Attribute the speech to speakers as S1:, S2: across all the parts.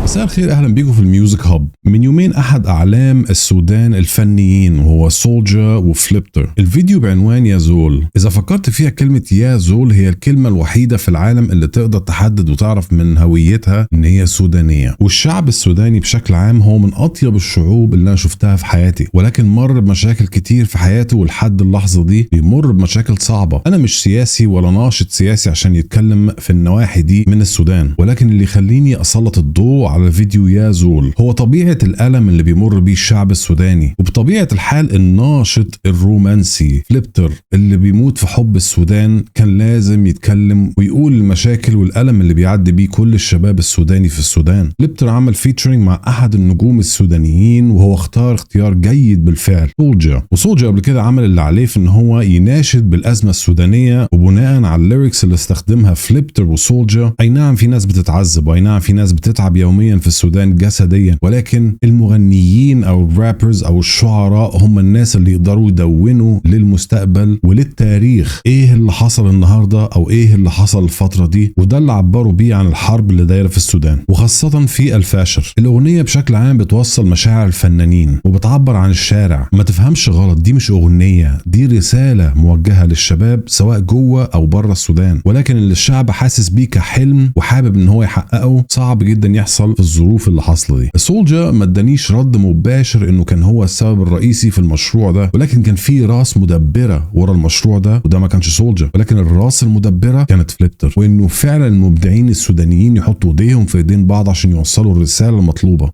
S1: مساء الخير، اهلا بيكم في الميوزك هاب. من يومين احد اعلام السودان الفنيين وهو سولجا وفليبتر الفيديو بعنوان يا زول. اذا فكرت فيها كلمة يا زول هي الكلمة الوحيدة في العالم اللي تقدر تحدد وتعرف من هويتها ان هي سودانية. والشعب السوداني بشكل عام هو من اطيب الشعوب اللي انا شفتها في حياتي، ولكن مر بمشاكل كتير في حياته، ولحد اللحظة دي بيمر بمشاكل صعبة. انا مش سياسي ولا ناشط سياسي عشان يتكلم في النواحي دي من السودان، ولكن اللي يخليني اسلط الضوء على فيديو يا زول هو طبيعة الألم اللي بيمر بيه الشعب السوداني، وبطبيعة الحال الناشط الرومانسي فليبتر اللي بيموت في حب السودان كان لازم يتكلم ويقول المشاكل والألم اللي بيعدي بيه كل الشباب السوداني في السودان. فليبتر عمل فيتشرينج مع أحد النجوم السودانيين، وهو اختيار جيد بالفعل، سولجا. وسولجا قبل كده عمل اللي عليه في ان هو يناشد بالأزمة السودانية، وبناء على الليركس اللي استخدمها فليبتر وسولجا، اي نعم في ناس بتتعذب، واي نعم في ناس بتتعب يوميا في السودان جسديا، ولكن المغنيين او الرابرز او الشعراء هم الناس اللي يقدروا يدونوا للمستقبل وللتاريخ ايه اللي حصل النهارده او ايه اللي حصل الفتره دي، وده اللي عبروا بيه عن الحرب اللي دايره في السودان، وخاصه في الفاشر. الاغنيه بشكل عام بتوصل مشاعر الفنانين وبتعبر عن الشارع. ما تفهمش غلط، دي مش اغنيه، دي رساله موجهه للشباب سواء جوه او بره السودان، ولكن اللي الشعب حاسس بيه كحلم وحابب ان هو يحققه صعب جدا يحصل في الظروف اللي حاصله دي. سولجا ما ادانيش رد مباشر انه كان هو السبب الرئيسي في المشروع ده، ولكن كان في راس مدبره ورا المشروع ده، وده ما كانش سولجا، ولكن الراس المدبره كانت فليبتر، وانه فعلا المبدعين السودانيين يحطوا ايديهم في ايدين بعض عشان يوصلوا الرساله المطلوبه.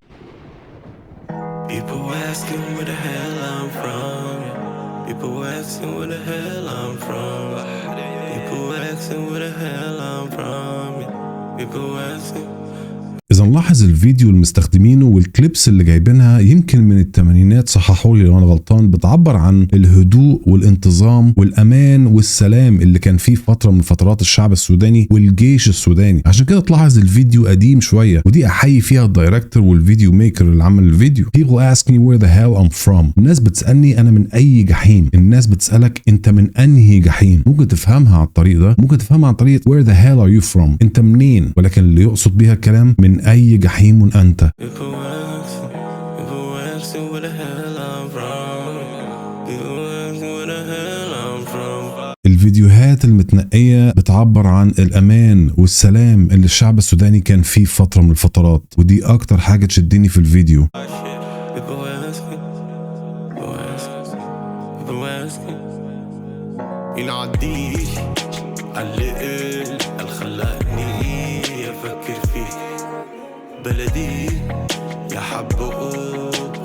S1: إذا نلاحظ الفيديو المستخدمينه والكليبس اللي جايبينها يمكن من الثمانينات، صححوا لي لو أنا غلطان، بتعبر عن الهدوء والانتظام والأمان والسلام اللي كان فيه فترة من فترات الشعب السوداني والجيش السوداني. عشان كده تلاحظ الفيديو قديم شوية، ودي أحيي فيها الدايركتور والفيديو ميكر اللي عمل الفيديو. People ask me where the hell I'm from. الناس بتسألني أنا من أي جحيم. الناس بتسألك أنت من أنهي جحيم. ممكن تفهمها عن الطريق ده، ممكن تفهمها عن طريق where the hell are you from. أنت منين؟ ولكن اللي يقصد بيها الكلام من أي جحيم أنت. الفيديوهات المتنقية بتعبر عن الأمان والسلام اللي الشعب السوداني كان فيه فترة من الفترات، ودي أكتر حاجة تشدني في الفيديو. ينعديش اللي خلاني أفكر فيك بلدي يا حبه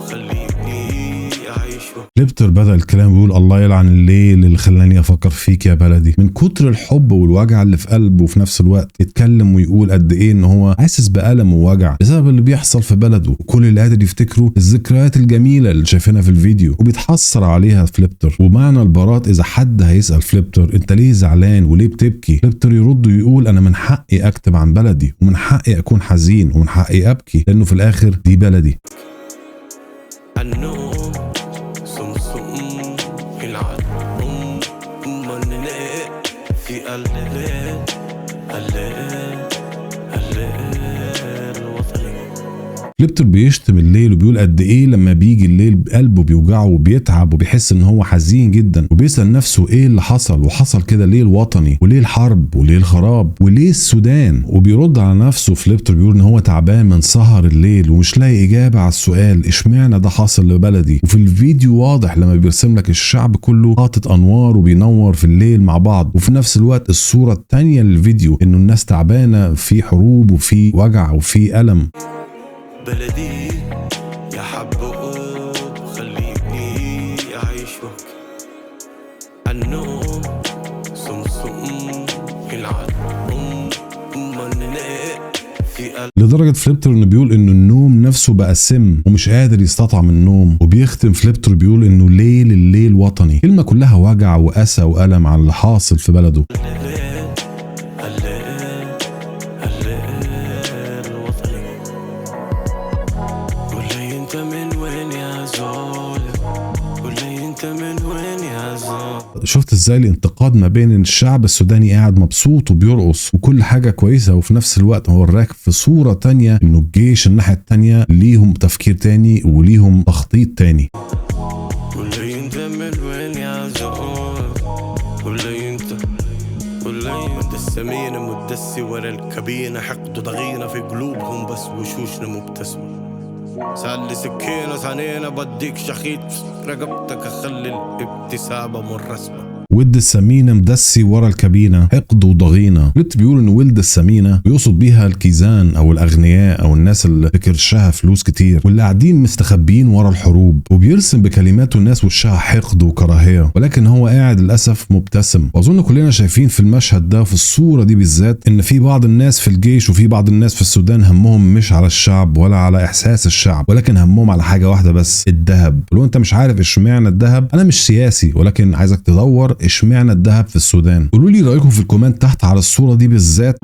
S1: خليني أعيش. فليبتر بدأ الكلام بيقول الله يلعن الليل اللي خلاني أفكر فيك يا بلدي، من كتر الحب والوجع اللي في قلبه، وفي نفس الوقت يتكلم ويقول قد إيه إن هو حاسس بألم ووجع بسبب اللي بيحصل في بلده، وكل اللي قادر يفتكره الذكريات الجميلة اللي شايفينها في الفيديو وبيتحسر عليها فليبتر. ومعنى البارات إذا حد هيسأل فليبتر أنت ليه زعلان وليه بتبكي، فليبتر يرد ويقول أنا من حقي أكتب عن بلدي، ومن حقي أكون حزين، ومن حقي أبكي، لأنه في الآخر دي بلدي. فليبتر بيشتم الليل وبيقول قد ايه لما بيجي الليل قلبه بيوجعه وبيتعب وبيحس ان هو حزين جدا، وبيسأل نفسه ايه اللي حصل، وحصل كده ليه الوطني وليه الحرب وليه الخراب وليه السودان. وبيرد على نفسه فليبتر بيقول ان هو تعبان من سهر الليل ومش لاقي اجابه على السؤال اشمعنى ده حاصل لبلدي. وفي الفيديو واضح لما بيرسم لك الشعب كله حاطط انوار وبينور في الليل مع بعض، وفي نفس الوقت الصوره الثانيه للفيديو انه الناس تعبانه في حروب وفي وجع وفي الم. بلدي يا حبه خليني أعيش وك النوم صمصم العالم لدرجة فليبتر انه بيقول انه النوم نفسه بقى سم ومش قادر يستطعم النوم. وبيختم فليبتر بيقول انه ليل الليل وطني، كلمة كلها وجع وأسى وألم على اللي حاصل في بلده. انت من وين يا شفت ازاي الانتقاد ما بين الشعب السوداني قاعد مبسوط وبيرقص وكل حاجة كويسة، وفي نفس الوقت هو وراك في صورة تانية انه الجيش الناحية التانية ليهم تفكير تاني وليهم تخطيط تاني.
S2: مدسمين مدسي ورا الكابينة، حقد ضغينة في قلوبهم بس وشوشنا مبتسمة. سالي سكينة ثانينا بديك شخيط رقبتك اخلي الابتسامة مرسمة.
S1: ولد السمينة مدسي ورا الكابينة، حقد وضغينة. ريت بيقول ان ولد السمينة بيقصد بيها الكيزان او الاغنياء او الناس اللي بكرشها فلوس كتير واللي قاعدين مستخبيين ورا الحروب، وبيرسم بكلماته الناس وشها حقد وكراهية، ولكن هو قاعد للاسف مبتسم. واظن كلنا شايفين في المشهد ده وفي الصورة دي بالذات ان في بعض الناس في الجيش وفي بعض الناس في السودان همهم مش على الشعب ولا على احساس الشعب، ولكن همهم على حاجة واحدة بس، الذهب. ولو انت مش عارف اشمعنى الذهب، انا مش سياسي ولكن عايزك تدور اشمعنى الذهب في السودان. قولوا لي رايكم في الكومنت تحت على الصوره دي بالذات.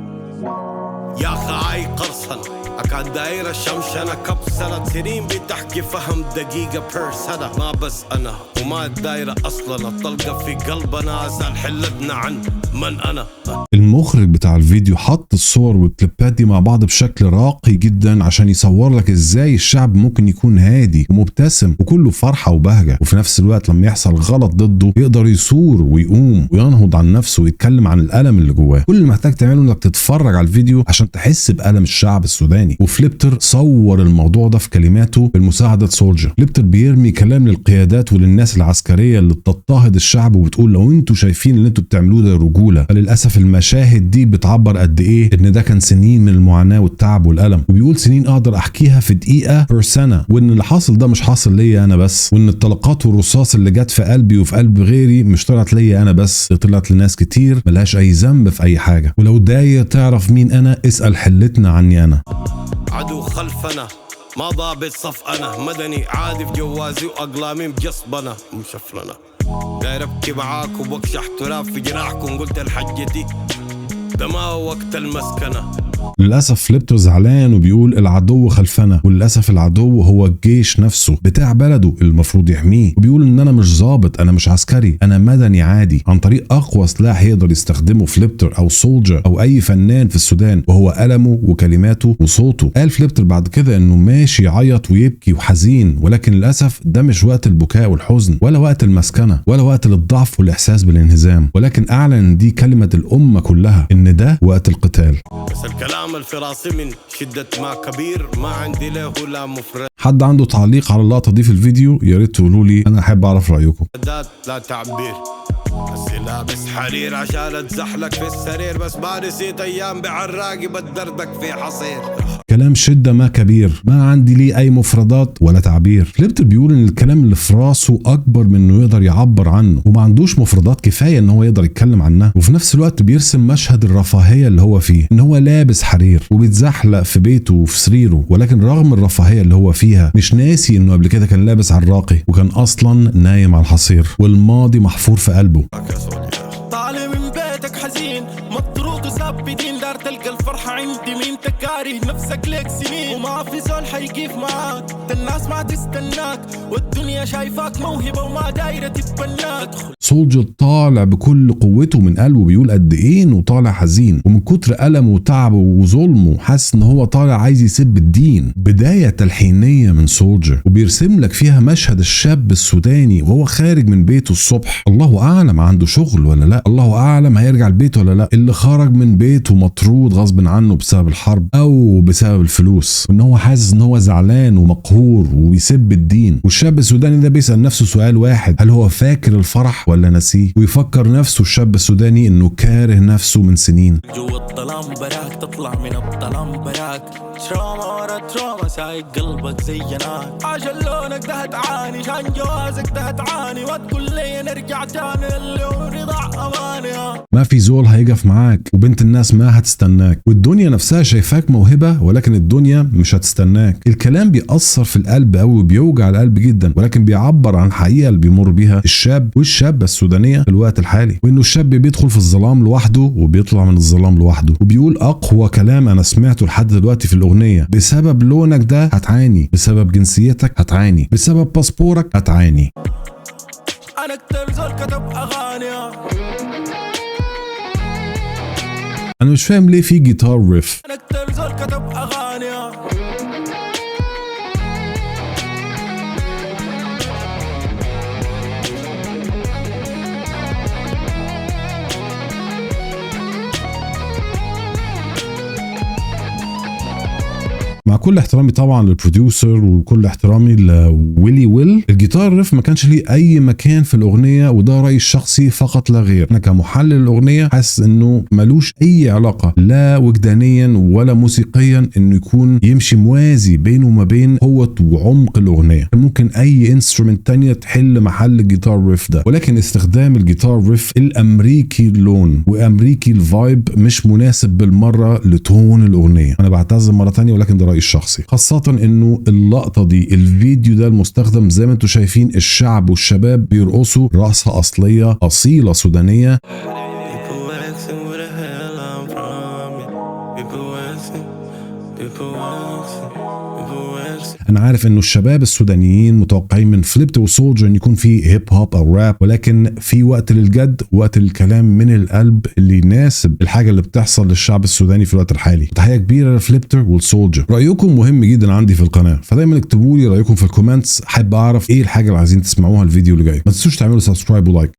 S2: يا خاي قرصن اكاد دايره شمشنه كبسنه سنين بتحكي فهم دقيقه بيرسنه، ما بس انا وما الدايره اصلا الطلقه في قلبنا اسال حلتنا عن من انا.
S1: المخرج بتاع الفيديو حط الصور والكليبات دي مع بعض بشكل راقي جدا عشان يصور لك ازاي الشعب ممكن يكون هادي ومبتسم وكله فرحه وبهجه، وفي نفس الوقت لما يحصل غلط ضده يقدر يثور ويقوم وينهض عن نفسه ويتكلم عن الالم اللي جواه. كل اللي محتاج تعمله انك تتفرج على الفيديو عشان تحس بالم الشعب السوداني. وفليبتر صور الموضوع ده في كلماته بالمساعده سولجر. فليبتر بيرمي كلام للقيادات وللناس العسكريه اللي بتضطهد الشعب وبتقول لو انتوا شايفين اللي انتوا بتعملوه ده رجوله، فللاسف المشاهد دي بتعبر قد ايه ان ده كان سنين من المعاناه والتعب والالم. وبيقول سنين اقدر احكيها في دقيقه بير سنه، وان اللي حاصل ده مش حاصل ليا انا بس، وان الطلقات والرصاص اللي جت في قلبي وفي قلب غيري مش طلعت ليا انا بس، طلعت لناس كتير ملهاش اي ذنب في اي حاجه. ولو داير تعرف مين انا اسال حلتنا عني انا.
S2: عدو خلفنا ما ضابط صف انا، مدني عادي في جوازي واقلامي بجصبنا مشفلنا، داير ابكي معاك وبكشح تراب في جراحكم، قلت لحجتي ده ما هو وقت المسكنه.
S1: للأسف فليبتر زعلان وبيقول العدو خلفنا، وللأسف العدو هو الجيش نفسه بتاع بلده المفروض يحميه. وبيقول ان انا مش ضابط، انا مش عسكري، انا مدني عادي، عن طريق اقوى سلاح يقدر يستخدمه فليبتر او سولجر او اي فنان في السودان، وهو ألمه وكلماته وصوته. قال فليبتر بعد كده انه ماشي يعيط ويبكي وحزين، ولكن للأسف ده مش وقت البكاء والحزن ولا وقت المسكنة ولا وقت للضعف والاحساس بالانهزام، ولكن اعلن ان دي كلمة الامة كلها ان ده وقت القتال.
S2: بس الكلام في راسي من شدة ما كبير ما عندي له لا مفرد.
S1: حد عنده تعليق على اللقطة دي في الفيديو يا ريت تقولوا لي، انا احب اعرف رايكم.
S2: لا تعبير بس لابس حرير عشان اتزحلق في السرير، بس ما نسيت ايام بعراقي بتدردك في حصير.
S1: كلام شدة ما كبير، ما عندي ليه اي مفردات ولا تعبير. فليبتر بيقول ان الكلام اللي في راسه اكبر من انه يقدر يعبر عنه، وما عندوش مفردات كفاية ان هو يقدر يتكلم عنها. وفي نفس الوقت بيرسم مشهد الرفاهية اللي هو فيه، ان هو لابس حرير وبيتزحلق في بيته وفي سريره، ولكن رغم الرفاهية اللي هو فيها مش ناسي انه قبل كده كان لابس عراقي وكان اصلا نايم على الحصير، والماضي محفور في قلبه.
S3: طالع من بيتك حزين مطرود وساب بدين، دار تلقى الفرحة عندي مين تكاري نفسك لك سنين، وما في زول حيقيف معاك، الناس ما تستناك والدنيا شايفاك موهبة وما دايرة تتبناك.
S1: سولجر طالع بكل قوته من قلبه، بيقول قد ايه انه طالع حزين ومن كتر ألمه وتعبه وظلمه حاسس ان هو طالع عايز يسب الدين. بداية تلحينية من سولجر، وبيرسم لك فيها مشهد الشاب السوداني وهو خارج من بيته الصبح، الله اعلم عنده شغل ولا لا، الله اعلم هيرجع البيت ولا لا، اللي خرج من بيته مطرود غصب عنه بسبب الحرب او بسبب الفلوس، وان هو حاسس ان هو زعلان ومقهور وبيسب الدين. والشاب السوداني ده بيسأل نفسه سؤال واحد، هل هو فاكر الفرح ولا نسيه؟ ويفكر نفسه الشاب السوداني انه كاره نفسه من سنين.
S3: جوا الظلام براك تطلع من الظلام براك، تراما ورا تراما سايق قلبك زي جناك، عشان لونك ده هتعاني، عشان جوازك ده هتعاني، وتقول لي نرجع تاني اللي هو رضا اماني.
S1: ما في زول هيقف معاك، وبنت الناس ما هتستناك، والدنيا نفسها شايفاك موهبة ولكن الدنيا مش هتستناك. الكلام بيأثر في القلب قوي وبيوجع القلب جدا، ولكن بيعبر عن الحقيقة اللي بيمر بيها الشاب والشابة السودانية في الوقت الحالي، وانه الشاب بيدخل في الظلام لوحده وبيطلع من الظلام لوحده. وبيقول اقوى كلام انا سمعته لحد دلوقتي في الاغنية، بسبب لونك ده هتعاني، بسبب جنسيتك هتعاني، بسبب باسبورك هتعاني.
S3: أنا أكتر زول كتب أغاني.
S1: انا مش فاهم ليه في جيتار ريف.
S3: أنا أكتر زول كتب أغاني.
S1: مع كل احترامي طبعا للبروديوسر وكل احترامي لويلي ويل، الجيتار ريف ما كانش ليه اي مكان في الاغنيه، وده رايي الشخصي فقط لا غير. انا كمحلل الاغنيه حاسس انه ملوش اي علاقه لا وجدانيا ولا موسيقيا انه يكون يمشي موازي بينه وما بين قوه وعمق الاغنيه. ممكن اي انسترومنت تانية تحل محل الجيتار ريف ده، ولكن استخدام الجيتار ريف الامريكي اللون وامريكي الفايب مش مناسب بالمره لتون الاغنيه. انا بعتذر مره تانية، ولكن ده الشخصي، خاصة انه اللقطة دي الفيديو ده المستخدم زي ما انتم شايفين الشعب والشباب بيرقصوا رقصة اصلية اصيلة سودانية. انا عارف انه الشباب السودانيين متوقعين من فليبت وسولجر ان يكون في هيب هوب او راب، ولكن في وقت للجد، وقت للكلام من القلب اللي يناسب الحاجه اللي بتحصل للشعب السوداني في الوقت الحالي. تحيه كبيره لفليبتر والسولجر. رايكم مهم جدا عندي في القناه، فدايما اكتبوا لي رايكم في الكومنتس، حابب اعرف ايه الحاجه اللي عايزين تسمعوها الفيديو اللي جاي. ما تنسوش تعملوا سبسكرايب ولايك.